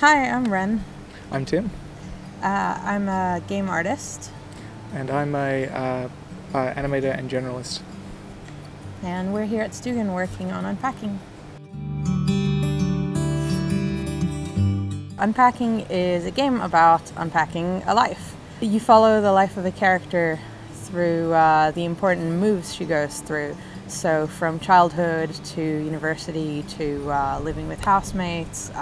Hi, I'm Wren. I'm Tim. I'm a game artist. And I'm a animator and generalist. And we're here at Stugan working on Unpacking. Unpacking is a game about unpacking a life. You follow the life of a character through the important moves she goes through. So from childhood to university to living with housemates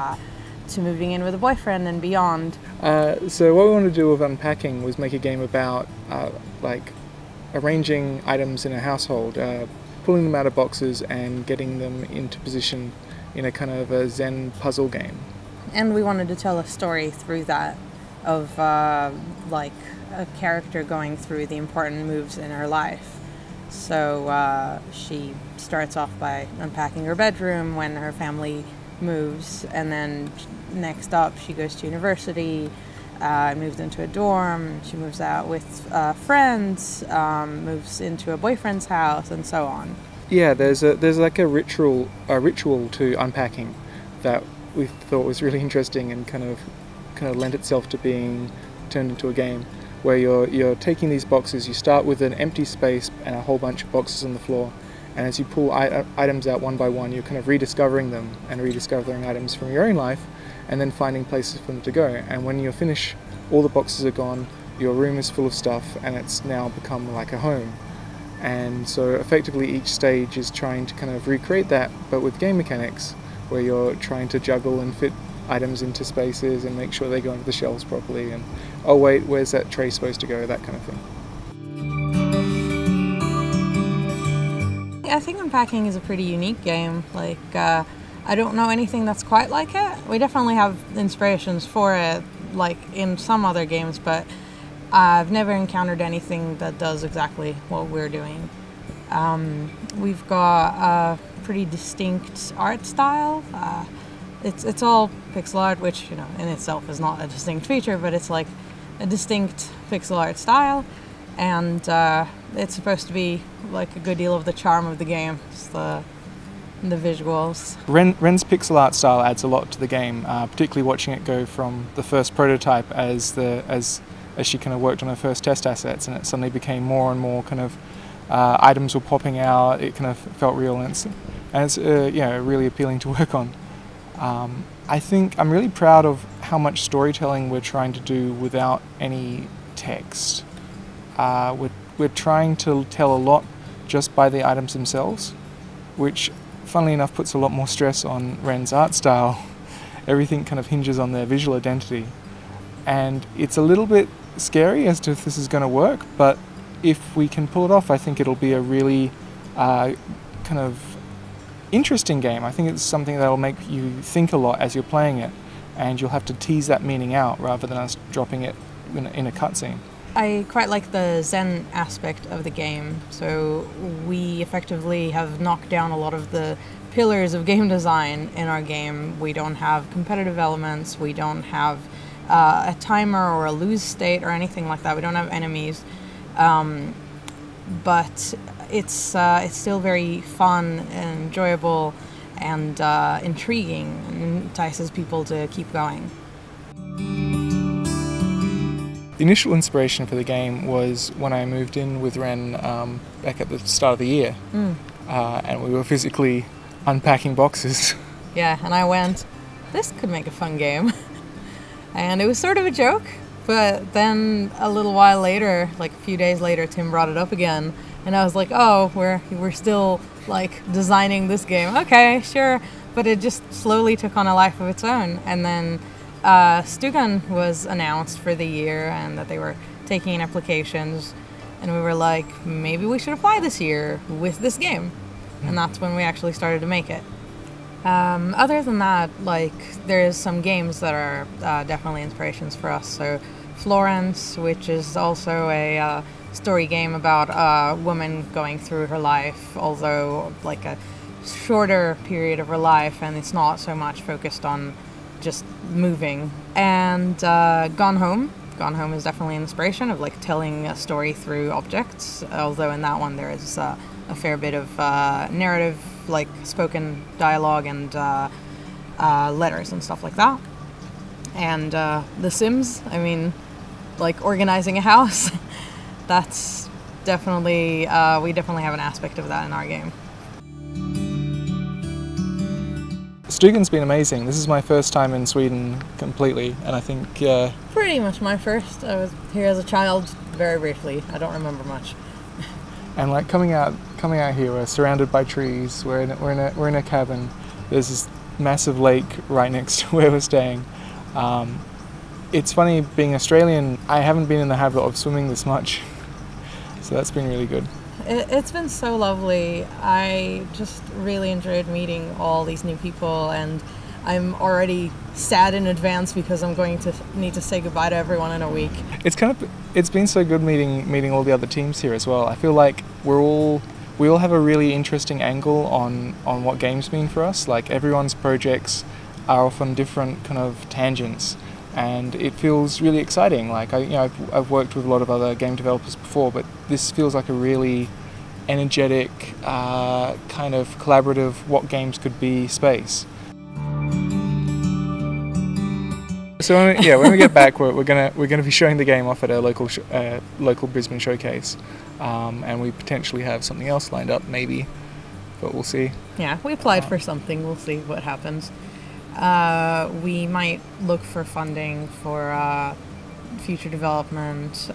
to moving in with a boyfriend and beyond. So what we wanted to do with Unpacking was make a game about like arranging items in a household, pulling them out of boxes and getting them into position in a kind of a Zen puzzle game. And we wanted to tell a story through that of like a character going through the important moves in her life. So she starts off by unpacking her bedroom when her family moves, and then next up she goes to university, moves into a dorm, she moves out with friends, moves into a boyfriend's house, and so on. Yeah, there's like a ritual to unpacking that we thought was really interesting and kind of lent itself to being turned into a game, where you're taking these boxes. You start with an empty space and a whole bunch of boxes on the floor, and as you pull items out one by one, you're kind of rediscovering them and rediscovering items from your own life, and then finding places for them to go. And when you finish, all the boxes are gone, your room is full of stuff, and it's now become like a home. And so effectively each stage is trying to kind of recreate that, but with game mechanics, where you're trying to juggle and fit items into spaces and make sure they go into the shelves properly, and oh wait, where's that tray supposed to go, that kind of thing. I think Unpacking is a pretty unique game. Like, I don't know anything that's quite like it. We definitely have inspirations for it, like in some other games, but I've never encountered anything that does exactly what we're doing. We've got a pretty distinct art style. It's all pixel art, which, you know, in itself is not a distinct feature, but it's like a distinct pixel art style, and it's supposed to be like a good deal of the charm of the game. It's the visuals. Wren's pixel art style adds a lot to the game, particularly watching it go from the first prototype as she kind of worked on her first test assets, and it suddenly became more and more kind of items were popping out. It kind of felt real, and it's really appealing to work on. I think I'm really proud of how much storytelling we're trying to do without any text. We're trying to tell a lot just by the items themselves, which funnily enough puts a lot more stress on Wren's art style. Everything kind of hinges on their visual identity, and it's a little bit scary as to if this is going to work, but if we can pull it off, I think it'll be a really kind of interesting game. I think it's something that'll make you think a lot as you're playing it, and you'll have to tease that meaning out rather than us dropping it in a cutscene. I quite like the Zen aspect of the game. So we effectively have knocked down a lot of the pillars of game design in our game. We don't have competitive elements, we don't have a timer or a lose state or anything like that. We don't have enemies, but it's still very fun and enjoyable and intriguing, and entices people to keep going. The initial inspiration for the game was when I moved in with Wren back at the start of the year, and we were physically unpacking boxes. Yeah, and I went, this could make a fun game. And it was sort of a joke, but then a little while later, like a few days later, Tim brought it up again, and I was like, oh, we're still like designing this game. Okay, sure. But it just slowly took on a life of its own, and then Stugan was announced for the year, and that they were taking in applications, and we were like, maybe we should apply this year with this game. And that's when we actually started to make it. Other than that, like, there's some games that are definitely inspirations for us. So Florence, which is also a story game about a woman going through her life, although like a shorter period of her life, and it's not so much focused on just moving. And Gone Home. Gone Home is definitely an inspiration of like telling a story through objects, although in that one there is a fair bit of narrative, like spoken dialogue and letters and stuff like that. And The Sims, I mean, like organizing a house, that's definitely, we definitely have an aspect of that in our game. Stugan's been amazing. This is my first time in Sweden completely, and I think pretty much my first. I was here as a child, very briefly. I don't remember much. And like coming out here, we're surrounded by trees. We're in a cabin. There's this massive lake right next to where we're staying. It's funny being Australian. I haven't been in the habit of swimming this much, so that's been really good. It's been so lovely. I just really enjoyed meeting all these new people, and I'm already sad in advance because I'm going to need to say goodbye to everyone in a week. It's been so good meeting all the other teams here as well. I feel like we all have a really interesting angle on what games mean for us. Like everyone's projects are often different kind of tangents, and it feels really exciting. Like I've worked with a lot of other game developers before, but this feels like a really energetic kind of collaborative what games could be space. So when we get back, we're gonna be showing the game off at a local Brisbane showcase, and we potentially have something else lined up maybe, but we'll see. Yeah, we applied for something. We'll see what happens. We might look for funding for future development,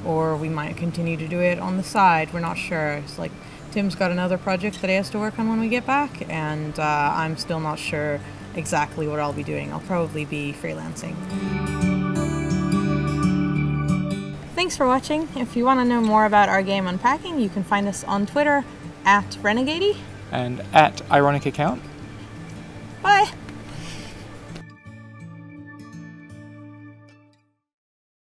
or we might continue to do it on the side. We're not sure. It's like Tim's got another project that he has to work on when we get back, and I'm still not sure exactly what I'll be doing. I'll probably be freelancing. Thanks for watching. If you want to know more about our game Unpacking, you can find us on Twitter @Renegady and @IronicAccount. Bye!